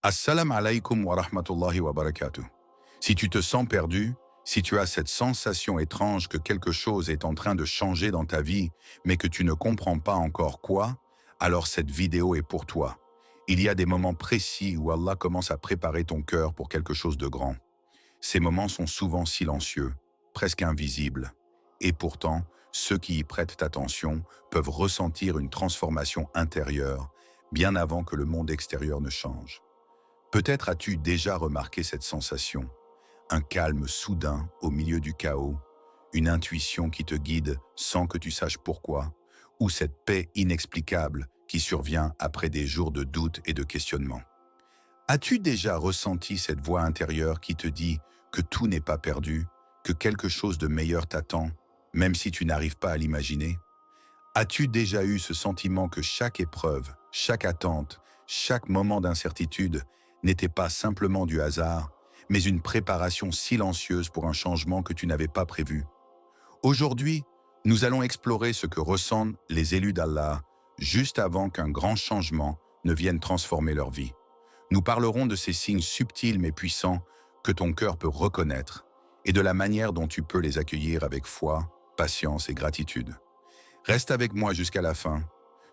Assalamu alaikum wa rahmatullahi wa barakatuh. Si tu te sens perdu, si tu as cette sensation étrange que quelque chose est en train de changer dans ta vie, mais que tu ne comprends pas encore quoi, alors cette vidéo est pour toi. Il y a des moments précis où Allah commence à préparer ton cœur pour quelque chose de grand. Ces moments sont souvent silencieux, presque invisibles. Et pourtant, ceux qui y prêtent attention peuvent ressentir une transformation intérieure, bien avant que le monde extérieur ne change. Peut-être as-tu déjà remarqué cette sensation, un calme soudain au milieu du chaos, une intuition qui te guide sans que tu saches pourquoi, ou cette paix inexplicable qui survient après des jours de doute et de questionnement. As-tu déjà ressenti cette voix intérieure qui te dit que tout n'est pas perdu, que quelque chose de meilleur t'attend, même si tu n'arrives pas à l'imaginer? As-tu déjà eu ce sentiment que chaque épreuve, chaque attente, chaque moment d'incertitude n'était pas simplement du hasard, mais une préparation silencieuse pour un changement que tu n'avais pas prévu? Aujourd'hui, nous allons explorer ce que ressentent les élus d'Allah juste avant qu'un grand changement ne vienne transformer leur vie. Nous parlerons de ces signes subtils mais puissants que ton cœur peut reconnaître et de la manière dont tu peux les accueillir avec foi, patience et gratitude. Reste avec moi jusqu'à la fin.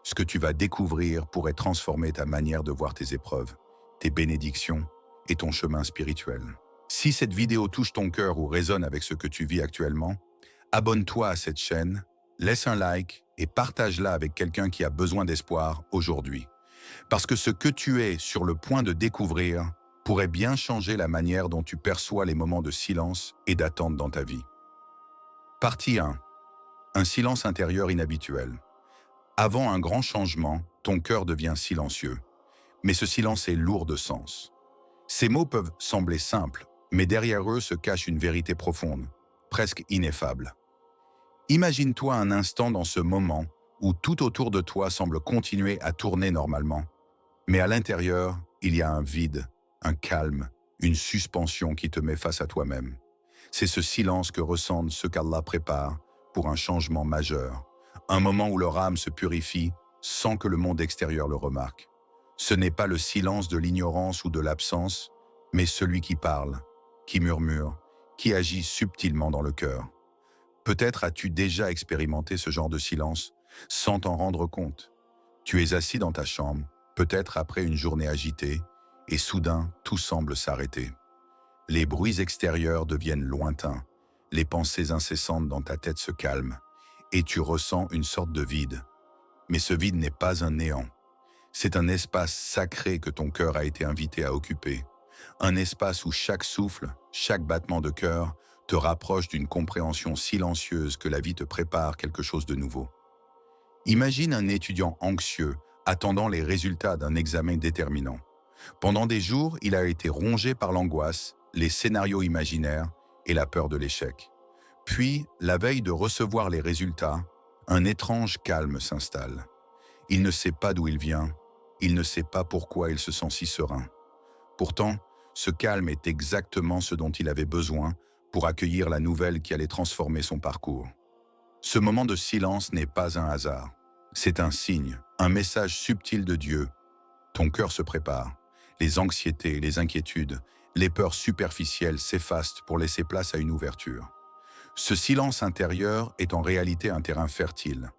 Ce que tu vas découvrir pourrait transformer ta manière de voir tes épreuves, tes bénédictions et ton chemin spirituel. Si cette vidéo touche ton cœur ou résonne avec ce que tu vis actuellement, abonne-toi à cette chaîne, laisse un like et partage-la avec quelqu'un qui a besoin d'espoir aujourd'hui. Parce que ce que tu es sur le point de découvrir pourrait bien changer la manière dont tu perçois les moments de silence et d'attente dans ta vie. Partie 1. Un silence intérieur inhabituel. Avant un grand changement, ton cœur devient silencieux. Mais ce silence est lourd de sens. Ces mots peuvent sembler simples, mais derrière eux se cache une vérité profonde, presque ineffable. Imagine-toi un instant dans ce moment où tout autour de toi semble continuer à tourner normalement. Mais à l'intérieur, il y a un vide, un calme, une suspension qui te met face à toi-même. C'est ce silence que ressentent ceux qu'Allah prépare pour un changement majeur, un moment où leur âme se purifie sans que le monde extérieur le remarque. Ce n'est pas le silence de l'ignorance ou de l'absence, mais celui qui parle, qui murmure, qui agit subtilement dans le cœur. Peut-être as-tu déjà expérimenté ce genre de silence sans t'en rendre compte. Tu es assis dans ta chambre, peut-être après une journée agitée, et soudain tout semble s'arrêter. Les bruits extérieurs deviennent lointains, les pensées incessantes dans ta tête se calment, et tu ressens une sorte de vide. Mais ce vide n'est pas un néant. C'est un espace sacré que ton cœur a été invité à occuper. Un espace où chaque souffle, chaque battement de cœur te rapproche d'une compréhension silencieuse que la vie te prépare quelque chose de nouveau. Imagine un étudiant anxieux attendant les résultats d'un examen déterminant. Pendant des jours, il a été rongé par l'angoisse, les scénarios imaginaires et la peur de l'échec. Puis, la veille de recevoir les résultats, un étrange calme s'installe. Il ne sait pas d'où il vient, il ne sait pas pourquoi il se sent si serein. Pourtant, ce calme est exactement ce dont il avait besoin pour accueillir la nouvelle qui allait transformer son parcours. Ce moment de silence n'est pas un hasard. C'est un signe, un message subtil de Dieu. Ton cœur se prépare. Les anxiétés, les inquiétudes, les peurs superficielles s'effacent pour laisser place à une ouverture. Ce silence intérieur est en réalité un terrain fertile.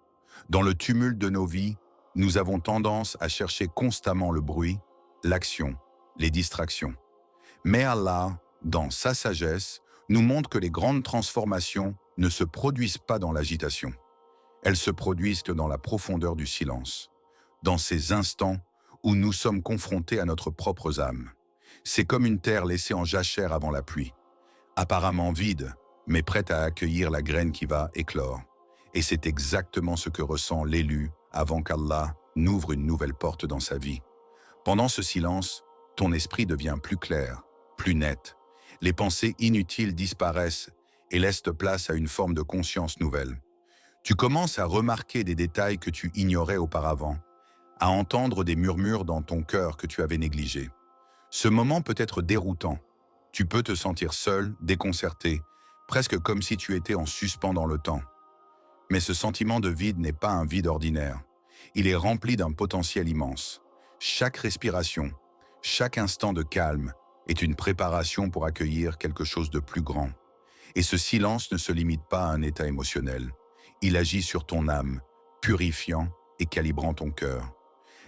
Dans le tumulte de nos vies, nous avons tendance à chercher constamment le bruit, l'action, les distractions. Mais Allah, dans sa sagesse, nous montre que les grandes transformations ne se produisent pas dans l'agitation. Elles se produisent dans la profondeur du silence, dans ces instants où nous sommes confrontés à notre propre âme. C'est comme une terre laissée en jachère avant la pluie, apparemment vide, mais prête à accueillir la graine qui va éclore. Et c'est exactement ce que ressent l'élu avant qu'Allah n'ouvre une nouvelle porte dans sa vie. Pendant ce silence, ton esprit devient plus clair, plus net. Les pensées inutiles disparaissent et laissent place à une forme de conscience nouvelle. Tu commences à remarquer des détails que tu ignorais auparavant, à entendre des murmures dans ton cœur que tu avais négligés. Ce moment peut être déroutant. Tu peux te sentir seul, déconcerté, presque comme si tu étais en suspens dans le temps. Mais ce sentiment de vide n'est pas un vide ordinaire. Il est rempli d'un potentiel immense. Chaque respiration, Chaque instant de calme est une préparation pour accueillir quelque chose de plus grand. Et ce silence ne se limite pas à un état émotionnel. Il agit sur ton âme, purifiant et calibrant ton cœur.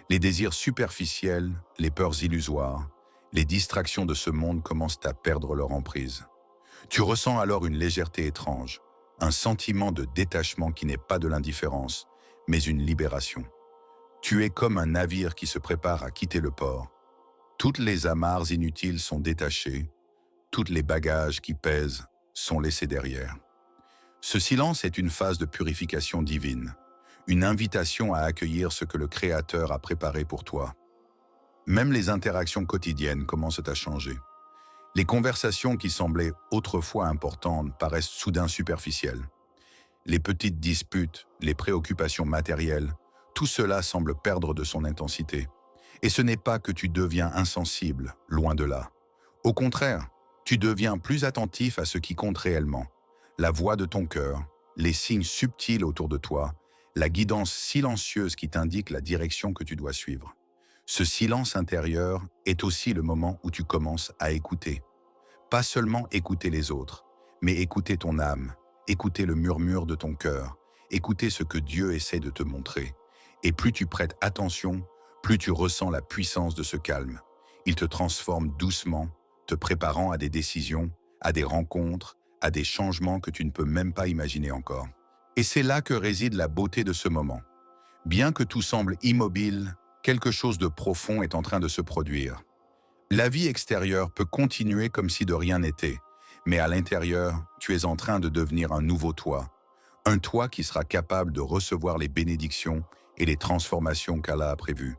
Les désirs superficiels, les peurs illusoires, les distractions de ce monde commencent à perdre leur emprise. Tu ressens alors une légèreté étrange, un sentiment de détachement qui n'est pas de l'indifférence, mais une libération. Tu es comme un navire qui se prépare à quitter le port. Toutes les amarres inutiles sont détachées, toutes les bagages qui pèsent sont laissés derrière. Ce silence est une phase de purification divine, une invitation à accueillir ce que le Créateur a préparé pour toi. Même les interactions quotidiennes commencent à changer. Les conversations qui semblaient autrefois importantes paraissent soudain superficielles. Les petites disputes, les préoccupations matérielles, tout cela semble perdre de son intensité. Et ce n'est pas que tu deviens insensible, loin de là. Au contraire, tu deviens plus attentif à ce qui compte réellement. La voix de ton cœur, les signes subtils autour de toi, la guidance silencieuse qui t'indique la direction que tu dois suivre. Ce silence intérieur est aussi le moment où tu commences à écouter. Pas seulement écouter les autres, mais écouter ton âme, écouter le murmure de ton cœur, écouter ce que Dieu essaie de te montrer. Et plus tu prêtes attention, plus tu ressens la puissance de ce calme. Il te transforme doucement, te préparant à des décisions, à des rencontres, à des changements que tu ne peux même pas imaginer encore. Et c'est là que réside la beauté de ce moment. Bien que tout semble immobile, quelque chose de profond est en train de se produire. La vie extérieure peut continuer comme si de rien n'était, mais à l'intérieur, tu es en train de devenir un nouveau toi. Un toi qui sera capable de recevoir les bénédictions et les transformations qu'Allah a prévues.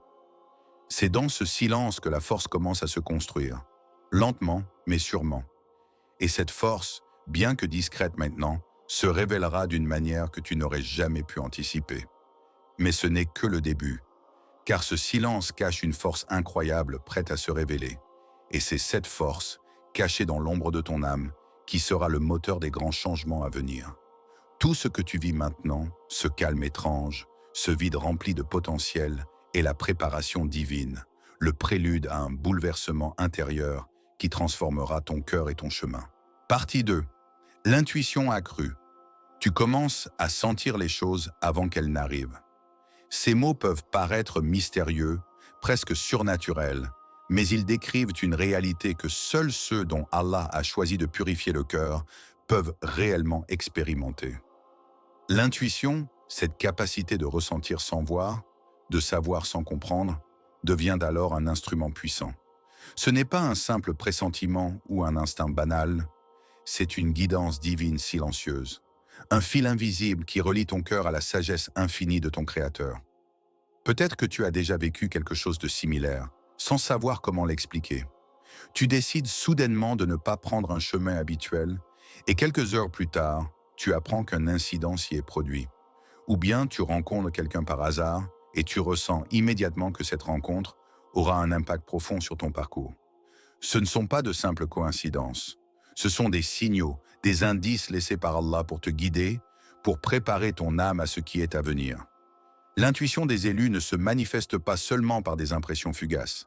C'est dans ce silence que la force commence à se construire, lentement mais sûrement. Et cette force, bien que discrète maintenant, se révélera d'une manière que tu n'aurais jamais pu anticiper. Mais ce n'est que le début, car ce silence cache une force incroyable prête à se révéler. Et c'est cette force, cachée dans l'ombre de ton âme, qui sera le moteur des grands changements à venir. Tout ce que tu vis maintenant, ce calme étrange, ce vide rempli de potentiel, est la préparation divine, le prélude à un bouleversement intérieur qui transformera ton cœur et ton chemin. Partie 2. L'intuition accrue. Tu commences à sentir les choses avant qu'elles n'arrivent. Ces mots peuvent paraître mystérieux, presque surnaturels, mais ils décrivent une réalité que seuls ceux dont Allah a choisi de purifier le cœur peuvent réellement expérimenter. L'intuition, cette capacité de ressentir sans voir, de savoir sans comprendre, devient alors un instrument puissant. Ce n'est pas un simple pressentiment ou un instinct banal, c'est une guidance divine silencieuse, un fil invisible qui relie ton cœur à la sagesse infinie de ton Créateur. Peut-être que tu as déjà vécu quelque chose de similaire, sans savoir comment l'expliquer. Tu décides soudainement de ne pas prendre un chemin habituel, et quelques heures plus tard, tu apprends qu'un incident s'y est produit. Ou bien tu rencontres quelqu'un par hasard, et tu ressens immédiatement que cette rencontre aura un impact profond sur ton parcours. Ce ne sont pas de simples coïncidences. Ce sont des signaux, des indices laissés par Allah pour te guider, pour préparer ton âme à ce qui est à venir. L'intuition des élus ne se manifeste pas seulement par des impressions fugaces.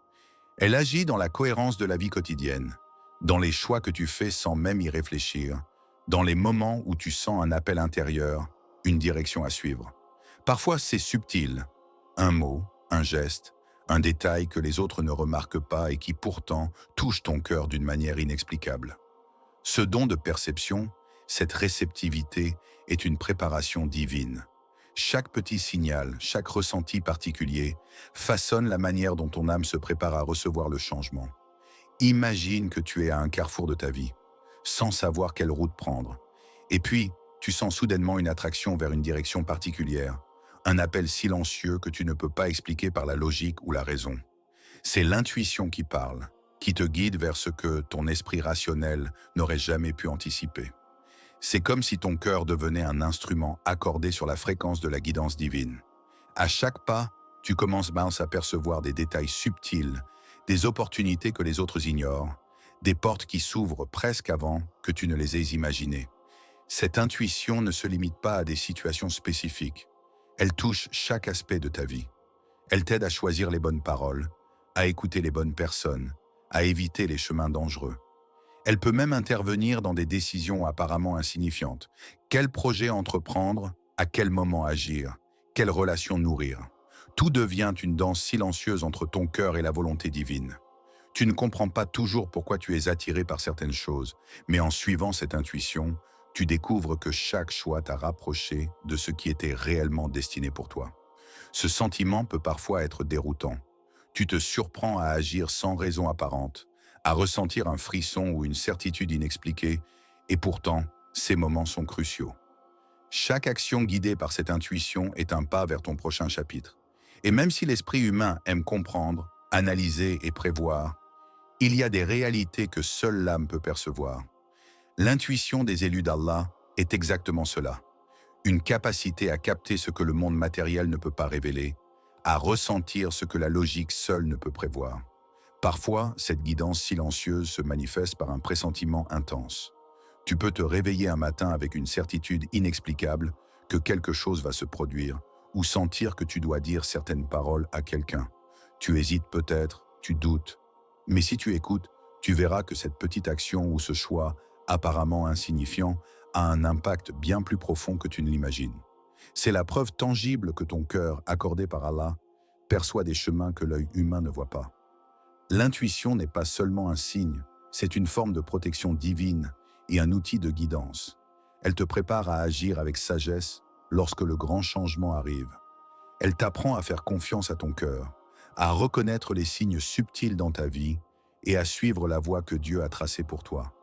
Elle agit dans la cohérence de la vie quotidienne, dans les choix que tu fais sans même y réfléchir, dans les moments où tu sens un appel intérieur, une direction à suivre. Parfois c'est subtil, un mot, un geste, un détail que les autres ne remarquent pas et qui pourtant touche ton cœur d'une manière inexplicable. Ce don de perception, cette réceptivité est une préparation divine. Chaque petit signal, chaque ressenti particulier façonne la manière dont ton âme se prépare à recevoir le changement. Imagine que tu es à un carrefour de ta vie, sans savoir quelle route prendre. Et puis, tu sens soudainement une attraction vers une direction particulière, un appel silencieux que tu ne peux pas expliquer par la logique ou la raison. C'est l'intuition qui parle, qui te guide vers ce que ton esprit rationnel n'aurait jamais pu anticiper. C'est comme si ton cœur devenait un instrument accordé sur la fréquence de la guidance divine. À chaque pas, tu commences à s'apercevoir des détails subtils, des opportunités que les autres ignorent, des portes qui s'ouvrent presque avant que tu ne les aies imaginées. Cette intuition ne se limite pas à des situations spécifiques. Elle touche chaque aspect de ta vie. Elle t'aide à choisir les bonnes paroles, à écouter les bonnes personnes, à éviter les chemins dangereux. Elle peut même intervenir dans des décisions apparemment insignifiantes. Quel projet entreprendre? À quel moment agir? Quelle relation nourrir? Tout devient une danse silencieuse entre ton cœur et la volonté divine. Tu ne comprends pas toujours pourquoi tu es attiré par certaines choses, mais en suivant cette intuition, tu découvres que chaque choix t'a rapproché de ce qui était réellement destiné pour toi. Ce sentiment peut parfois être déroutant. Tu te surprends à agir sans raison apparente, à ressentir un frisson ou une certitude inexpliquée, et pourtant, ces moments sont cruciaux. Chaque action guidée par cette intuition est un pas vers ton prochain chapitre. Et même si l'esprit humain aime comprendre, analyser et prévoir, il y a des réalités que seule l'âme peut percevoir. L'intuition des élus d'Allah est exactement cela. Une capacité à capter ce que le monde matériel ne peut pas révéler, à ressentir ce que la logique seule ne peut prévoir. Parfois, cette guidance silencieuse se manifeste par un pressentiment intense. Tu peux te réveiller un matin avec une certitude inexplicable que quelque chose va se produire, ou sentir que tu dois dire certaines paroles à quelqu'un. Tu hésites peut-être, tu doutes, mais si tu écoutes, tu verras que cette petite action ou ce choix, apparemment insignifiant, a un impact bien plus profond que tu ne l'imagines. C'est la preuve tangible que ton cœur, accordé par Allah, perçoit des chemins que l'œil humain ne voit pas. L'intuition n'est pas seulement un signe, c'est une forme de protection divine et un outil de guidance. Elle te prépare à agir avec sagesse lorsque le grand changement arrive. Elle t'apprend à faire confiance à ton cœur, à reconnaître les signes subtils dans ta vie et à suivre la voie que Dieu a tracée pour toi.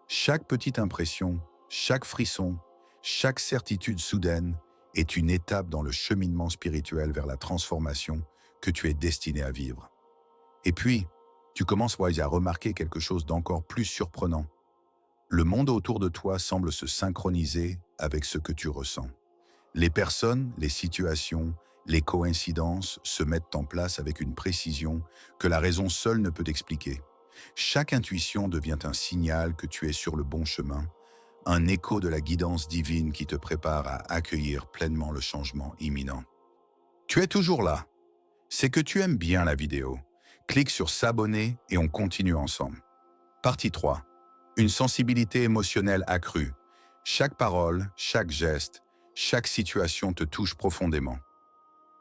Chaque petite impression, chaque frisson, chaque certitude soudaine est une étape dans le cheminement spirituel vers la transformation que tu es destiné à vivre. Et puis, tu commences à remarquer quelque chose d'encore plus surprenant. Le monde autour de toi semble se synchroniser avec ce que tu ressens. Les personnes, les situations, les coïncidences se mettent en place avec une précision que la raison seule ne peut expliquer. Chaque intuition devient un signal que tu es sur le bon chemin, un écho de la guidance divine qui te prépare à accueillir pleinement le changement imminent. Tu es toujours là. C'est que tu aimes bien la vidéo. Clique sur s'abonner et on continue ensemble. Partie 3. Une sensibilité émotionnelle accrue. Chaque parole, chaque geste, chaque situation te touche profondément.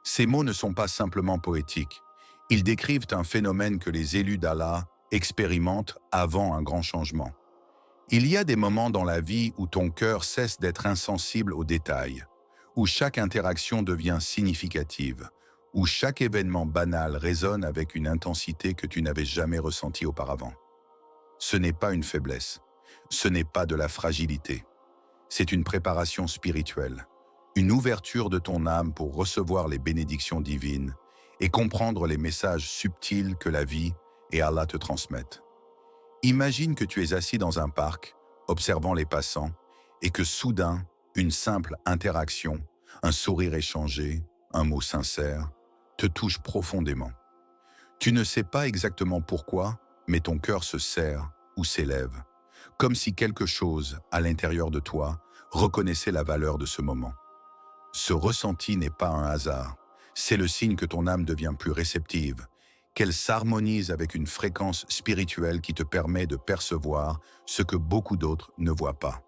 Ces mots ne sont pas simplement poétiques. Ils décrivent un phénomène que les élus d'Allah expérimentent avant un grand changement. Il y a des moments dans la vie où ton cœur cesse d'être insensible aux détails, où chaque interaction devient significative, où chaque événement banal résonne avec une intensité que tu n'avais jamais ressentie auparavant. Ce n'est pas une faiblesse, ce n'est pas de la fragilité. C'est une préparation spirituelle, une ouverture de ton âme pour recevoir les bénédictions divines et comprendre les messages subtils que la vie et Allah te transmettent. Imagine que tu es assis dans un parc, observant les passants, et que soudain, une simple interaction, un sourire échangé, un mot sincère, te touche profondément. Tu ne sais pas exactement pourquoi, mais ton cœur se serre ou s'élève, comme si quelque chose, à l'intérieur de toi, reconnaissait la valeur de ce moment. Ce ressenti n'est pas un hasard, c'est le signe que ton âme devient plus réceptive, qu'elle s'harmonise avec une fréquence spirituelle qui te permet de percevoir ce que beaucoup d'autres ne voient pas.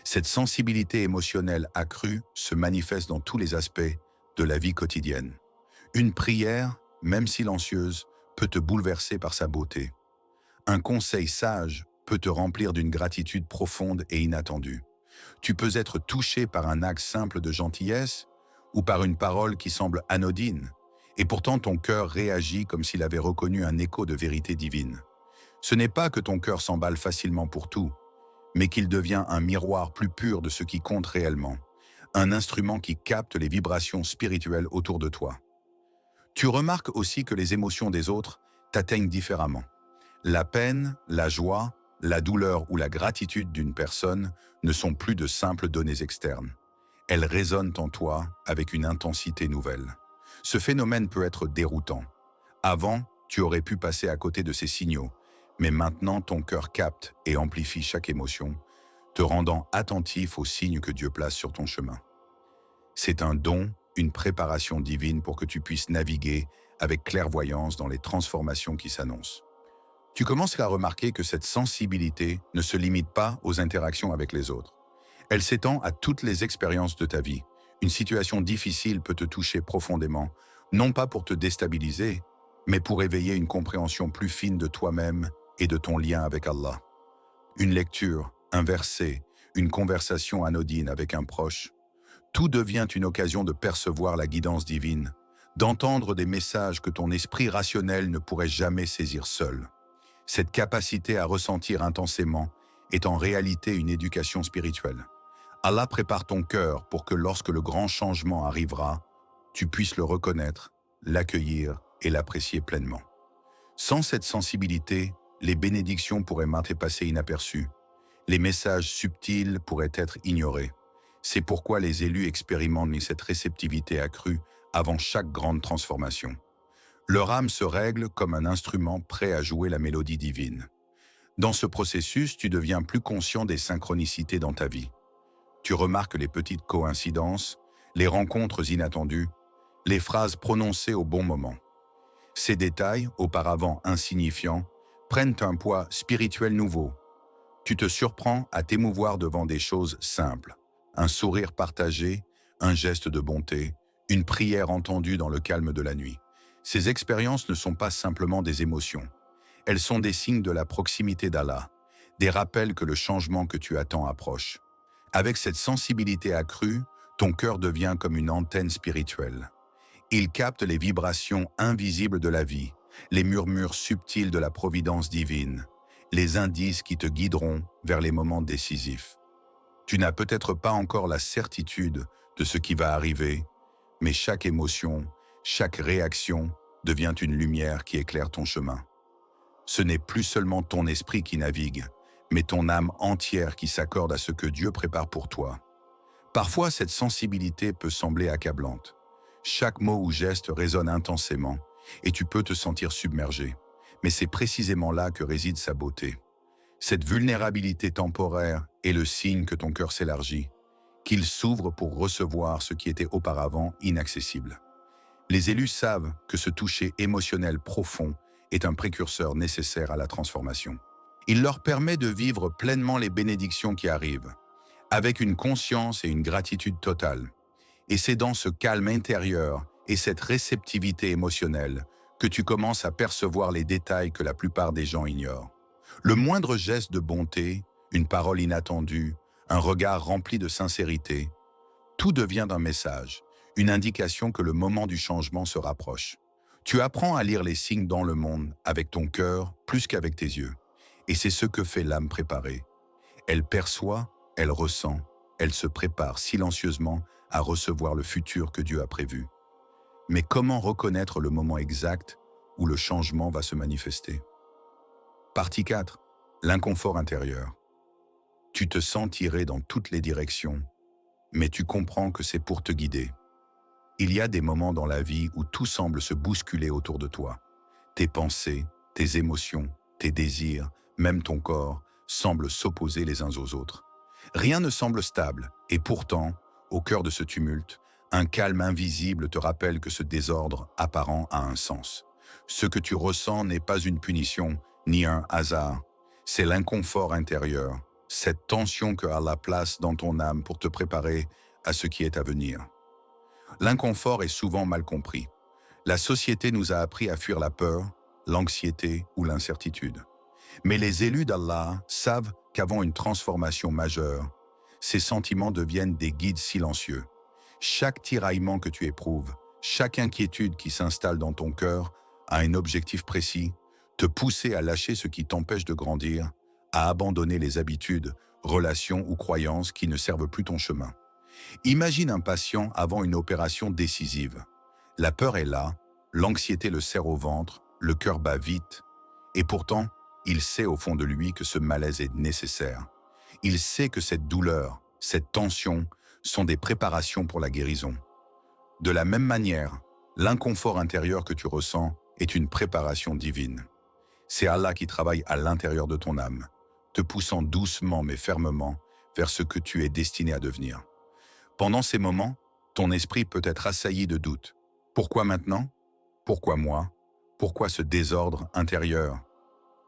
Cette sensibilité émotionnelle accrue se manifeste dans tous les aspects de la vie quotidienne. Une prière, même silencieuse, peut te bouleverser par sa beauté. Un conseil sage peut te remplir d'une gratitude profonde et inattendue. Tu peux être touché par un acte simple de gentillesse ou par une parole qui semble anodine, et pourtant ton cœur réagit comme s'il avait reconnu un écho de vérité divine. Ce n'est pas que ton cœur s'emballe facilement pour tout, mais qu'il devient un miroir plus pur de ce qui compte réellement, un instrument qui capte les vibrations spirituelles autour de toi. Tu remarques aussi que les émotions des autres t'atteignent différemment. La peine, la joie, la douleur ou la gratitude d'une personne ne sont plus de simples données externes. Elles résonnent en toi avec une intensité nouvelle. Ce phénomène peut être déroutant. Avant, tu aurais pu passer à côté de ces signaux, mais maintenant ton cœur capte et amplifie chaque émotion, te rendant attentif aux signes que Dieu place sur ton chemin. C'est un don, une préparation divine pour que tu puisses naviguer avec clairvoyance dans les transformations qui s'annoncent. Tu commences à remarquer que cette sensibilité ne se limite pas aux interactions avec les autres. Elle s'étend à toutes les expériences de ta vie. Une situation difficile peut te toucher profondément, non pas pour te déstabiliser, mais pour éveiller une compréhension plus fine de toi-même et de ton lien avec Allah. Une lecture, un verset, une conversation anodine avec un proche, tout devient une occasion de percevoir la guidance divine, d'entendre des messages que ton esprit rationnel ne pourrait jamais saisir seul. Cette capacité à ressentir intensément est en réalité une éducation spirituelle. Allah prépare ton cœur pour que lorsque le grand changement arrivera, tu puisses le reconnaître, l'accueillir et l'apprécier pleinement. Sans cette sensibilité, les bénédictions pourraient marcher passer inaperçues. Les messages subtils pourraient être ignorés. C'est pourquoi les élus expérimentent cette réceptivité accrue avant chaque grande transformation. Leur âme se règle comme un instrument prêt à jouer la mélodie divine. Dans ce processus, tu deviens plus conscient des synchronicités dans ta vie. Tu remarques les petites coïncidences, les rencontres inattendues, les phrases prononcées au bon moment. Ces détails, auparavant insignifiants, prennent un poids spirituel nouveau. Tu te surprends à t'émouvoir devant des choses simples. Un sourire partagé, un geste de bonté, une prière entendue dans le calme de la nuit. Ces expériences ne sont pas simplement des émotions. Elles sont des signes de la proximité d'Allah, des rappels que le changement que tu attends approche. Avec cette sensibilité accrue, ton cœur devient comme une antenne spirituelle. Il capte les vibrations invisibles de la vie, les murmures subtils de la providence divine, les indices qui te guideront vers les moments décisifs. Tu n'as peut-être pas encore la certitude de ce qui va arriver, mais chaque émotion, chaque réaction devient une lumière qui éclaire ton chemin. Ce n'est plus seulement ton esprit qui navigue, mais ton âme entière qui s'accorde à ce que Dieu prépare pour toi. Parfois, cette sensibilité peut sembler accablante. Chaque mot ou geste résonne intensément et tu peux te sentir submergé. Mais c'est précisément là que réside sa beauté. Cette vulnérabilité temporaire est le signe que ton cœur s'élargit, qu'il s'ouvre pour recevoir ce qui était auparavant inaccessible. Les élus savent que ce toucher émotionnel profond est un précurseur nécessaire à la transformation. Il leur permet de vivre pleinement les bénédictions qui arrivent, avec une conscience et une gratitude totale. Et c'est dans ce calme intérieur et cette réceptivité émotionnelle que tu commences à percevoir les détails que la plupart des gens ignorent. Le moindre geste de bonté, une parole inattendue, un regard rempli de sincérité, tout devient un message, une indication que le moment du changement se rapproche. Tu apprends à lire les signes dans le monde avec ton cœur plus qu'avec tes yeux. Et c'est ce que fait l'âme préparée. Elle perçoit, elle ressent, elle se prépare silencieusement à recevoir le futur que Dieu a prévu. Mais comment reconnaître le moment exact où le changement va se manifester? Partie 4. L'inconfort intérieur. Tu te sens tiré dans toutes les directions, mais tu comprends que c'est pour te guider. Il y a des moments dans la vie où tout semble se bousculer autour de toi. Tes pensées, tes émotions, tes désirs, même ton corps, semblent s'opposer les uns aux autres. Rien ne semble stable, et pourtant, au cœur de ce tumulte, un calme invisible te rappelle que ce désordre apparent a un sens. Ce que tu ressens n'est pas une punition, ni un hasard. C'est l'inconfort intérieur, cette tension que Allah place dans ton âme pour te préparer à ce qui est à venir. L'inconfort est souvent mal compris. La société nous a appris à fuir la peur, l'anxiété ou l'incertitude. Mais les élus d'Allah savent qu'avant une transformation majeure, ces sentiments deviennent des guides silencieux. Chaque tiraillement que tu éprouves, chaque inquiétude qui s'installe dans ton cœur a un objectif précis, te pousser à lâcher ce qui t'empêche de grandir, à abandonner les habitudes, relations ou croyances qui ne servent plus ton chemin. Imagine un patient avant une opération décisive. La peur est là, l'anxiété le serre au ventre, le cœur bat vite, et pourtant, il sait au fond de lui que ce malaise est nécessaire. Il sait que cette douleur, cette tension, sont des préparations pour la guérison. De la même manière, l'inconfort intérieur que tu ressens est une préparation divine. C'est Allah qui travaille à l'intérieur de ton âme, te poussant doucement mais fermement vers ce que tu es destiné à devenir. Pendant ces moments, ton esprit peut être assailli de doutes. Pourquoi maintenant? Pourquoi moi? Pourquoi ce désordre intérieur?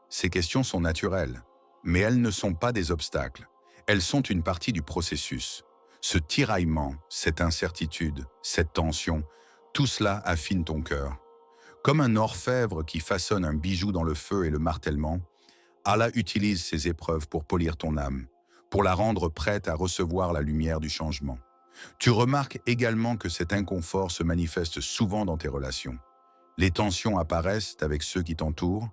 Ces questions sont naturelles, mais elles ne sont pas des obstacles. Elles sont une partie du processus. Ce tiraillement, cette incertitude, cette tension, tout cela affine ton cœur. Comme un orfèvre qui façonne un bijou dans le feu et le martèlement, Allah utilise ces épreuves pour polir ton âme, pour la rendre prête à recevoir la lumière du changement. Tu remarques également que cet inconfort se manifeste souvent dans tes relations. Les tensions apparaissent avec ceux qui t'entourent,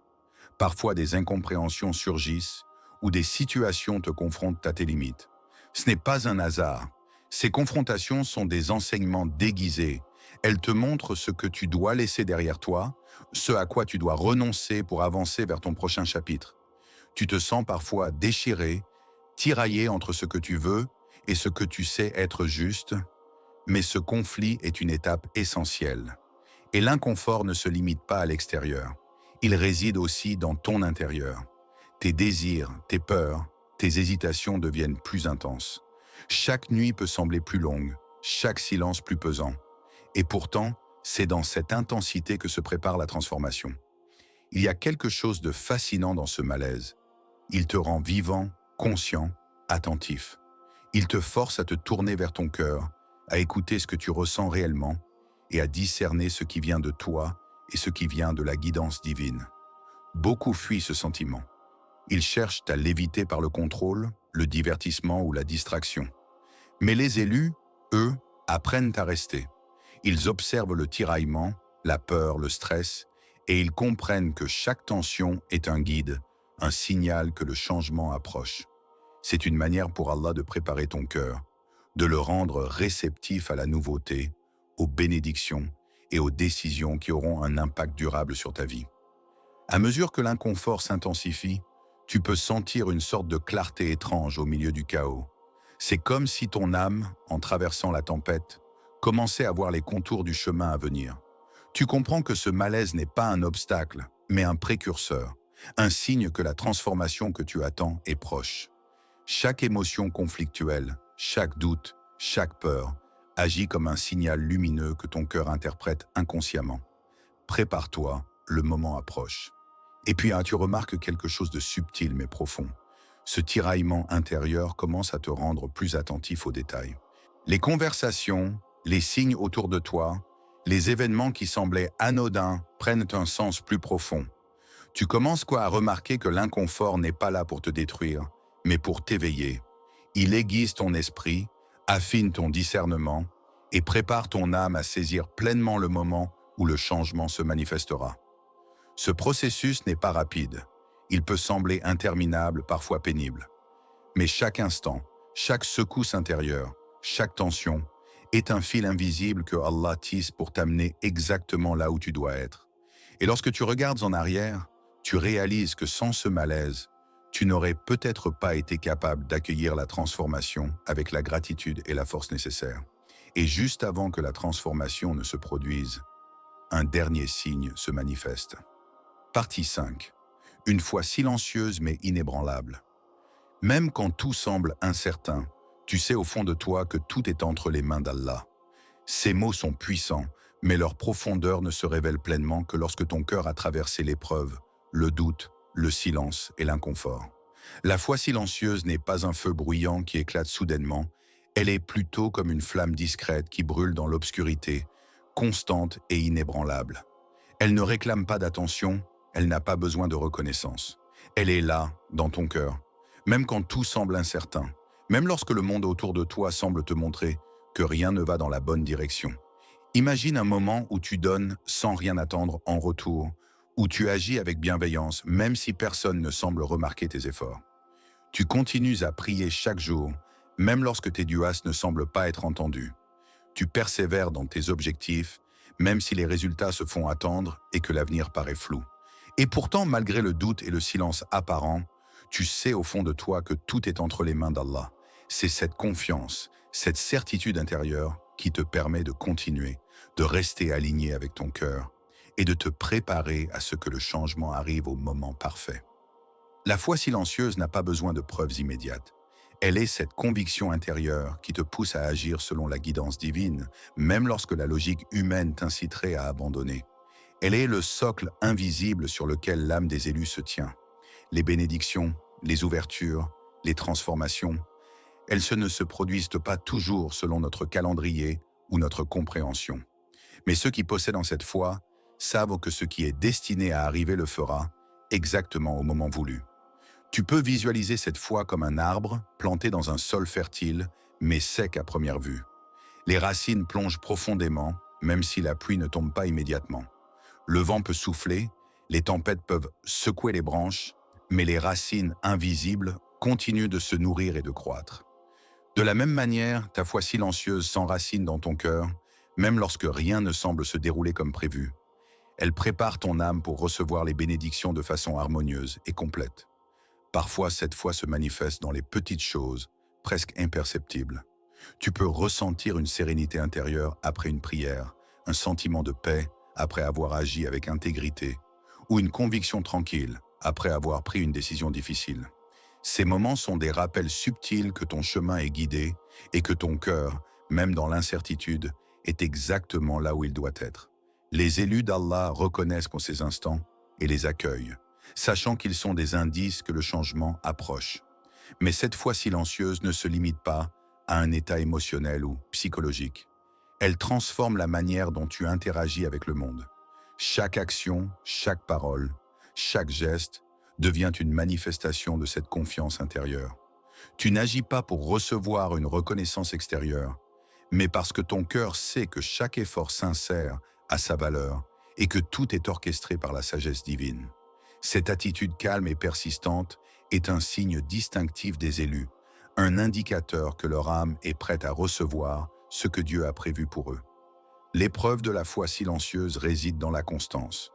parfois des incompréhensions surgissent ou des situations te confrontent à tes limites. Ce n'est pas un hasard. Ces confrontations sont des enseignements déguisés. Elles te montrent ce que tu dois laisser derrière toi, ce à quoi tu dois renoncer pour avancer vers ton prochain chapitre. Tu te sens parfois déchiré, tiraillé entre ce que tu veux et ce que tu sais être juste, mais ce conflit est une étape essentielle. Et l'inconfort ne se limite pas à l'extérieur. Il réside aussi dans ton intérieur. Tes désirs, tes peurs, tes hésitations deviennent plus intenses. Chaque nuit peut sembler plus longue, chaque silence plus pesant. Et pourtant, c'est dans cette intensité que se prépare la transformation. Il y a quelque chose de fascinant dans ce malaise. Il te rend vivant, conscient, attentif. Il te force à te tourner vers ton cœur, à écouter ce que tu ressens réellement et à discerner ce qui vient de toi et ce qui vient de la guidance divine. Beaucoup fuient ce sentiment. Ils cherchent à l'éviter par le contrôle, le divertissement ou la distraction. Mais les élus, eux, apprennent à rester. Ils observent le tiraillement, la peur, le stress, et ils comprennent que chaque tension est un guide, un signal que le changement approche. C'est une manière pour Allah de préparer ton cœur, de le rendre réceptif à la nouveauté, aux bénédictions et aux décisions qui auront un impact durable sur ta vie. À mesure que l'inconfort s'intensifie, tu peux sentir une sorte de clarté étrange au milieu du chaos. C'est comme si ton âme, en traversant la tempête, commençait à voir les contours du chemin à venir. Tu comprends que ce malaise n'est pas un obstacle, mais un précurseur, un signe que la transformation que tu attends est proche. Chaque émotion conflictuelle, chaque doute, chaque peur, agit comme un signal lumineux que ton cœur interprète inconsciemment. Prépare-toi, le moment approche. Et puis tu remarques quelque chose de subtil mais profond. Ce tiraillement intérieur commence à te rendre plus attentif aux détails. Les conversations, les signes autour de toi, les événements qui semblaient anodins prennent un sens plus profond. Tu commences à remarquer que l'inconfort n'est pas là pour te détruire, mais pour t'éveiller. Il aiguise ton esprit, affine ton discernement et prépare ton âme à saisir pleinement le moment où le changement se manifestera. Ce processus n'est pas rapide. Il peut sembler interminable, parfois pénible. Mais chaque instant, chaque secousse intérieure, chaque tension, est un fil invisible que Allah tisse pour t'amener exactement là où tu dois être. Et lorsque tu regardes en arrière, tu réalises que sans ce malaise, tu n'aurais peut-être pas été capable d'accueillir la transformation avec la gratitude et la force nécessaires. Et juste avant que la transformation ne se produise, un dernier signe se manifeste. Partie 5. Une foi silencieuse mais inébranlable. Même quand tout semble incertain, tu sais au fond de toi que tout est entre les mains d'Allah. Ces mots sont puissants, mais leur profondeur ne se révèle pleinement que lorsque ton cœur a traversé l'épreuve, le doute, le silence et l'inconfort. La foi silencieuse n'est pas un feu bruyant qui éclate soudainement, elle est plutôt comme une flamme discrète qui brûle dans l'obscurité, constante et inébranlable. Elle ne réclame pas d'attention, elle n'a pas besoin de reconnaissance. Elle est là, dans ton cœur, même quand tout semble incertain, même lorsque le monde autour de toi semble te montrer que rien ne va dans la bonne direction. Imagine un moment où tu donnes sans rien attendre en retour, où tu agis avec bienveillance, même si personne ne semble remarquer tes efforts. Tu continues à prier chaque jour, même lorsque tes duas ne semblent pas être entendus. Tu persévères dans tes objectifs, même si les résultats se font attendre et que l'avenir paraît flou. Et pourtant, malgré le doute et le silence apparent, tu sais au fond de toi que tout est entre les mains d'Allah. C'est cette confiance, cette certitude intérieure qui te permet de continuer, de rester aligné avec ton cœur et de te préparer à ce que le changement arrive au moment parfait. La foi silencieuse n'a pas besoin de preuves immédiates. Elle est cette conviction intérieure qui te pousse à agir selon la guidance divine, même lorsque la logique humaine t'inciterait à abandonner. Elle est le socle invisible sur lequel l'âme des élus se tient. Les bénédictions, les ouvertures, les transformations, ne se produisent pas toujours selon notre calendrier ou notre compréhension. Mais ceux qui possèdent en cette foi savent que ce qui est destiné à arriver le fera, exactement au moment voulu. Tu peux visualiser cette foi comme un arbre planté dans un sol fertile, mais sec à première vue. Les racines plongent profondément, même si la pluie ne tombe pas immédiatement. Le vent peut souffler, les tempêtes peuvent secouer les branches, mais les racines invisibles continuent de se nourrir et de croître. De la même manière, ta foi silencieuse s'enracine dans ton cœur, même lorsque rien ne semble se dérouler comme prévu. Elle prépare ton âme pour recevoir les bénédictions de façon harmonieuse et complète. Parfois, cette foi se manifeste dans les petites choses, presque imperceptibles. Tu peux ressentir une sérénité intérieure après une prière, un sentiment de paix après avoir agi avec intégrité, ou une conviction tranquille après avoir pris une décision difficile. Ces moments sont des rappels subtils que ton chemin est guidé et que ton cœur, même dans l'incertitude, est exactement là où il doit être. Les élus d'Allah reconnaissent ces instants et les accueillent, sachant qu'ils sont des indices que le changement approche. Mais cette foi silencieuse ne se limite pas à un état émotionnel ou psychologique. Elle transforme la manière dont tu interagis avec le monde. Chaque action, chaque parole, chaque geste devient une manifestation de cette confiance intérieure. Tu n'agis pas pour recevoir une reconnaissance extérieure, mais parce que ton cœur sait que chaque effort sincère a sa valeur et que tout est orchestré par la sagesse divine. Cette attitude calme et persistante est un signe distinctif des élus, un indicateur que leur âme est prête à recevoir ce que Dieu a prévu pour eux. L'épreuve de la foi silencieuse réside dans la constance.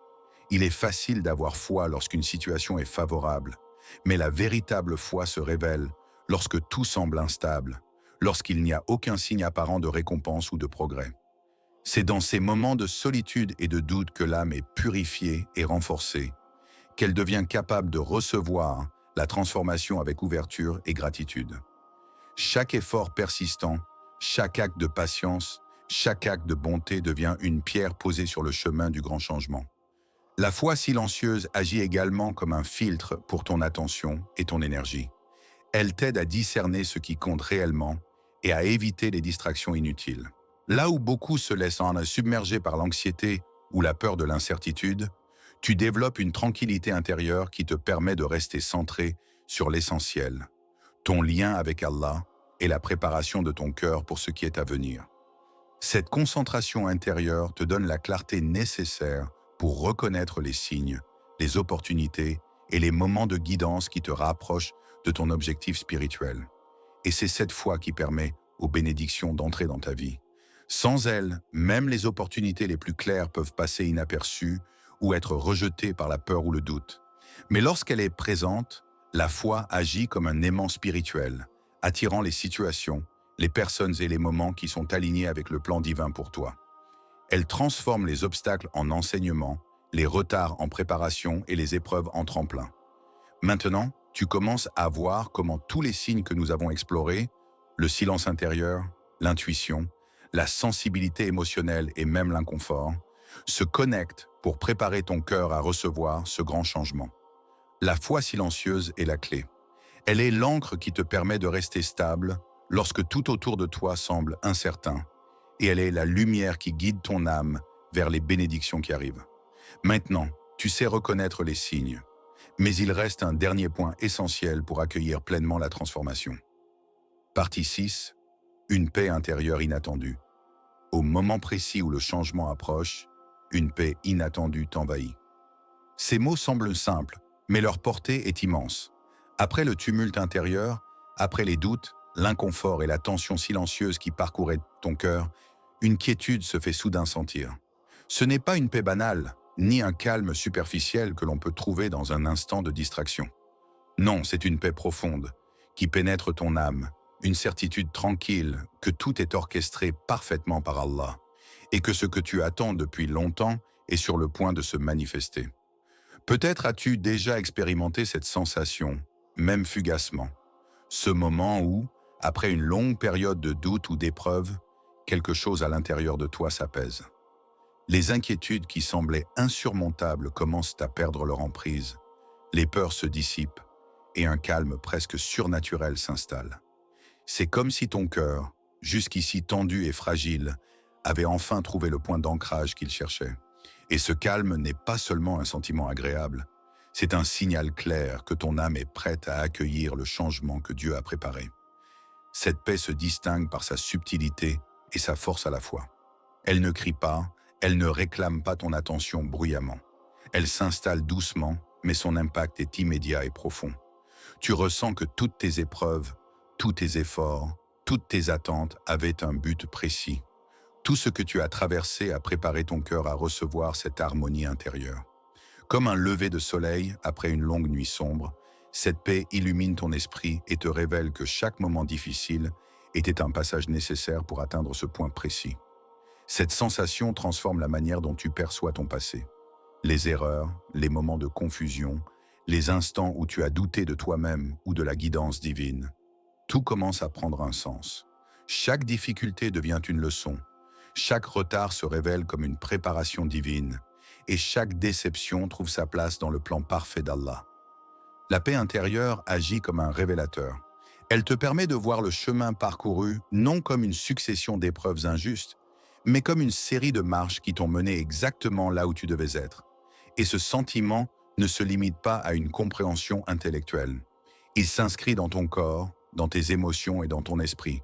Il est facile d'avoir foi lorsqu'une situation est favorable, mais la véritable foi se révèle lorsque tout semble instable, lorsqu'il n'y a aucun signe apparent de récompense ou de progrès. C'est dans ces moments de solitude et de doute que l'âme est purifiée et renforcée, qu'elle devient capable de recevoir la transformation avec ouverture et gratitude. Chaque effort persistant, chaque acte de patience, chaque acte de bonté devient une pierre posée sur le chemin du grand changement. La foi silencieuse agit également comme un filtre pour ton attention et ton énergie. Elle t'aide à discerner ce qui compte réellement et à éviter les distractions inutiles. Là où beaucoup se laissent submerger par l'anxiété ou la peur de l'incertitude, tu développes une tranquillité intérieure qui te permet de rester centré sur l'essentiel, ton lien avec Allah et la préparation de ton cœur pour ce qui est à venir. Cette concentration intérieure te donne la clarté nécessaire pour reconnaître les signes, les opportunités et les moments de guidance qui te rapprochent de ton objectif spirituel. Et c'est cette foi qui permet aux bénédictions d'entrer dans ta vie. Sans elle, même les opportunités les plus claires peuvent passer inaperçues ou être rejetées par la peur ou le doute. Mais lorsqu'elle est présente, la foi agit comme un aimant spirituel, attirant les situations, les personnes et les moments qui sont alignés avec le plan divin pour toi. Elle transforme les obstacles en enseignements, les retards en préparation et les épreuves en tremplin. Maintenant, tu commences à voir comment tous les signes que nous avons explorés, le silence intérieur, l'intuition, la sensibilité émotionnelle et même l'inconfort, se connectent pour préparer ton cœur à recevoir ce grand changement. La foi silencieuse est la clé. Elle est l'encre qui te permet de rester stable lorsque tout autour de toi semble incertain, et elle est la lumière qui guide ton âme vers les bénédictions qui arrivent. Maintenant, tu sais reconnaître les signes, mais il reste un dernier point essentiel pour accueillir pleinement la transformation. Partie 6. Une paix intérieure inattendue. Au moment précis où le changement approche, une paix inattendue t'envahit. Ces mots semblent simples, mais leur portée est immense. Après le tumulte intérieur, après les doutes, l'inconfort et la tension silencieuse qui parcouraient ton cœur, une quiétude se fait soudain sentir. Ce n'est pas une paix banale, ni un calme superficiel que l'on peut trouver dans un instant de distraction. Non, c'est une paix profonde, qui pénètre ton âme, une certitude tranquille que tout est orchestré parfaitement par Allah, et que ce que tu attends depuis longtemps est sur le point de se manifester. Peut-être as-tu déjà expérimenté cette sensation, même fugacement. Ce moment où, après une longue période de doute ou d'épreuve, quelque chose à l'intérieur de toi s'apaise. Les inquiétudes qui semblaient insurmontables commencent à perdre leur emprise. Les peurs se dissipent et un calme presque surnaturel s'installe. C'est comme si ton cœur, jusqu'ici tendu et fragile, avait enfin trouvé le point d'ancrage qu'il cherchait. Et ce calme n'est pas seulement un sentiment agréable, c'est un signal clair que ton âme est prête à accueillir le changement que Dieu a préparé. Cette paix se distingue par sa subtilité et sa force à la fois. Elle ne crie pas, elle ne réclame pas ton attention bruyamment. Elle s'installe doucement, mais son impact est immédiat et profond. Tu ressens que toutes tes épreuves, tous tes efforts, toutes tes attentes avaient un but précis. Tout ce que tu as traversé a préparé ton cœur à recevoir cette harmonie intérieure. Comme un lever de soleil après une longue nuit sombre, cette paix illumine ton esprit et te révèle que chaque moment difficile était un passage nécessaire pour atteindre ce point précis. Cette sensation transforme la manière dont tu perçois ton passé. Les erreurs, les moments de confusion, les instants où tu as douté de toi-même ou de la guidance divine. Tout commence à prendre un sens. Chaque difficulté devient une leçon. Chaque retard se révèle comme une préparation divine. Et chaque déception trouve sa place dans le plan parfait d'Allah. La paix intérieure agit comme un révélateur. Elle te permet de voir le chemin parcouru non comme une succession d'épreuves injustes, mais comme une série de marches qui t'ont mené exactement là où tu devais être. Et ce sentiment ne se limite pas à une compréhension intellectuelle. Il s'inscrit dans ton corps, dans tes émotions et dans ton esprit.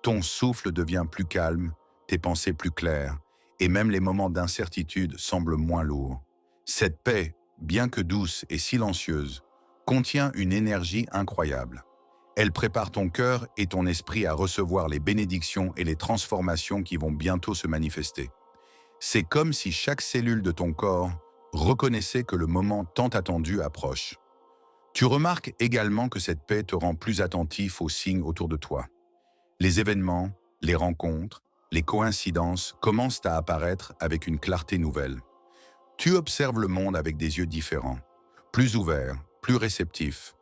Ton souffle devient plus calme, tes pensées plus claires, et même les moments d'incertitude semblent moins lourds. Cette paix, bien que douce et silencieuse, contient une énergie incroyable. Elle prépare ton cœur et ton esprit à recevoir les bénédictions et les transformations qui vont bientôt se manifester. C'est comme si chaque cellule de ton corps reconnaissait que le moment tant attendu approche. Tu remarques également que cette paix te rend plus attentif aux signes autour de toi. Les événements, les rencontres, les coïncidences commencent à apparaître avec une clarté nouvelle. Tu observes le monde avec des yeux différents, plus ouverts, plus réceptifs.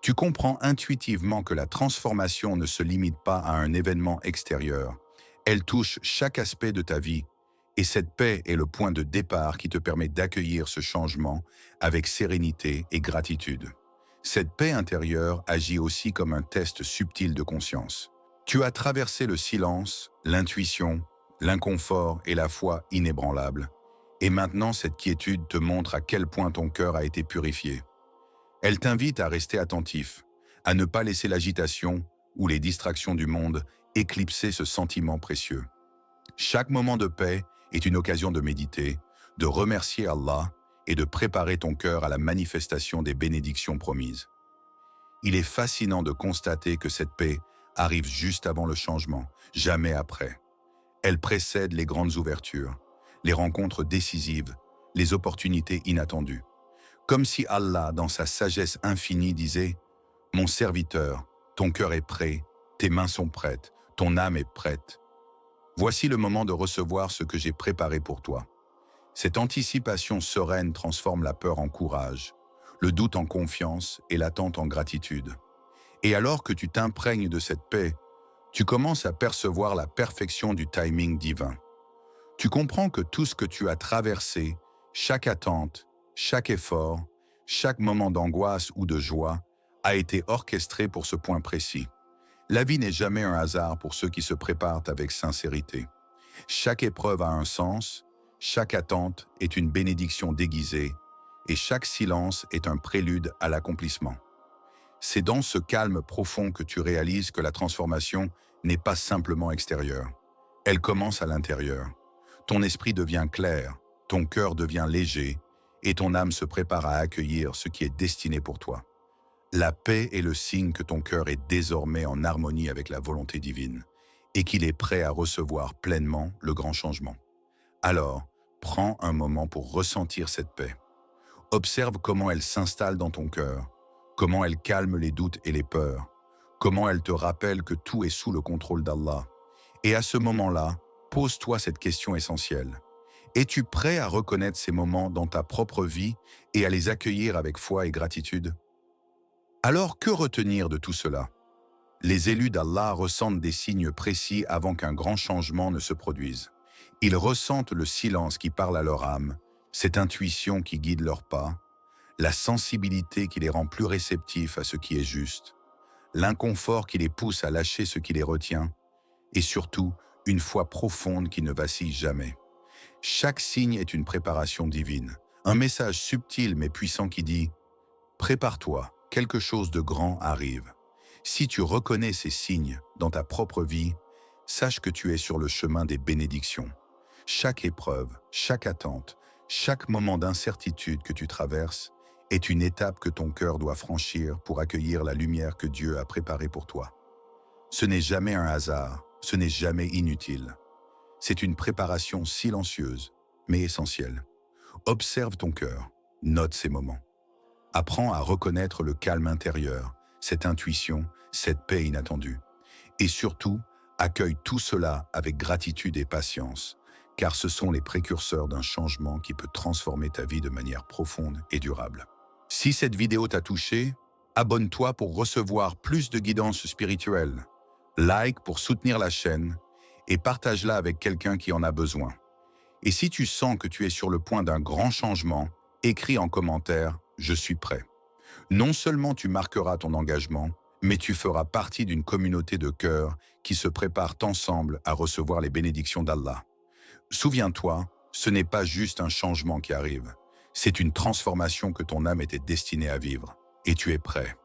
Tu comprends intuitivement que la transformation ne se limite pas à un événement extérieur. Elle touche chaque aspect de ta vie, et cette paix est le point de départ qui te permet d'accueillir ce changement avec sérénité et gratitude. Cette paix intérieure agit aussi comme un test subtil de conscience. Tu as traversé le silence, l'intuition, l'inconfort et la foi inébranlable. Et maintenant, cette quiétude te montre à quel point ton cœur a été purifié. Elle t'invite à rester attentif, à ne pas laisser l'agitation ou les distractions du monde éclipser ce sentiment précieux. Chaque moment de paix est une occasion de méditer, de remercier Allah et de préparer ton cœur à la manifestation des bénédictions promises. Il est fascinant de constater que cette paix arrive juste avant le changement, jamais après. Elle précède les grandes ouvertures, les rencontres décisives, les opportunités inattendues. Comme si Allah, dans sa sagesse infinie, disait « Mon serviteur, ton cœur est prêt, tes mains sont prêtes, ton âme est prête. Voici le moment de recevoir ce que j'ai préparé pour toi. » Cette anticipation sereine transforme la peur en courage, le doute en confiance et l'attente en gratitude. Et alors que tu t'imprègnes de cette paix, tu commences à percevoir la perfection du timing divin. Tu comprends que tout ce que tu as traversé, chaque attente, chaque effort, chaque moment d'angoisse ou de joie, a été orchestré pour ce point précis. La vie n'est jamais un hasard pour ceux qui se préparent avec sincérité. Chaque épreuve a un sens, chaque attente est une bénédiction déguisée, et chaque silence est un prélude à l'accomplissement. C'est dans ce calme profond que tu réalises que la transformation n'est pas simplement extérieure. Elle commence à l'intérieur. Ton esprit devient clair, ton cœur devient léger, et ton âme se prépare à accueillir ce qui est destiné pour toi. La paix est le signe que ton cœur est désormais en harmonie avec la volonté divine, et qu'il est prêt à recevoir pleinement le grand changement. Alors, prends un moment pour ressentir cette paix. Observe comment elle s'installe dans ton cœur, comment elle calme les doutes et les peurs, comment elle te rappelle que tout est sous le contrôle d'Allah. Et à ce moment-là, pose-toi cette question essentielle. Es-tu prêt à reconnaître ces moments dans ta propre vie et à les accueillir avec foi et gratitude? Alors, que retenir de tout cela? Les élus d'Allah ressentent des signes précis avant qu'un grand changement ne se produise. Ils ressentent le silence qui parle à leur âme, cette intuition qui guide leurs pas, la sensibilité qui les rend plus réceptifs à ce qui est juste, l'inconfort qui les pousse à lâcher ce qui les retient, et surtout, une foi profonde qui ne vacille jamais. Chaque signe est une préparation divine, un message subtil mais puissant qui dit « Prépare-toi, quelque chose de grand arrive ». Si tu reconnais ces signes dans ta propre vie, sache que tu es sur le chemin des bénédictions. Chaque épreuve, chaque attente, chaque moment d'incertitude que tu traverses est une étape que ton cœur doit franchir pour accueillir la lumière que Dieu a préparée pour toi. Ce n'est jamais un hasard, ce n'est jamais inutile. C'est une préparation silencieuse, mais essentielle. Observe ton cœur, note ces moments. Apprends à reconnaître le calme intérieur, cette intuition, cette paix inattendue. Et surtout, accueille tout cela avec gratitude et patience, car ce sont les précurseurs d'un changement qui peut transformer ta vie de manière profonde et durable. Si cette vidéo t'a touché, abonne-toi pour recevoir plus de guidance spirituelle. Like pour soutenir la chaîne et partage-la avec quelqu'un qui en a besoin. Et si tu sens que tu es sur le point d'un grand changement, écris en commentaire « Je suis prêt ». Non seulement tu marqueras ton engagement, mais tu feras partie d'une communauté de cœur qui se préparent ensemble à recevoir les bénédictions d'Allah. Souviens-toi, ce n'est pas juste un changement qui arrive, c'est une transformation que ton âme était destinée à vivre, et tu es prêt.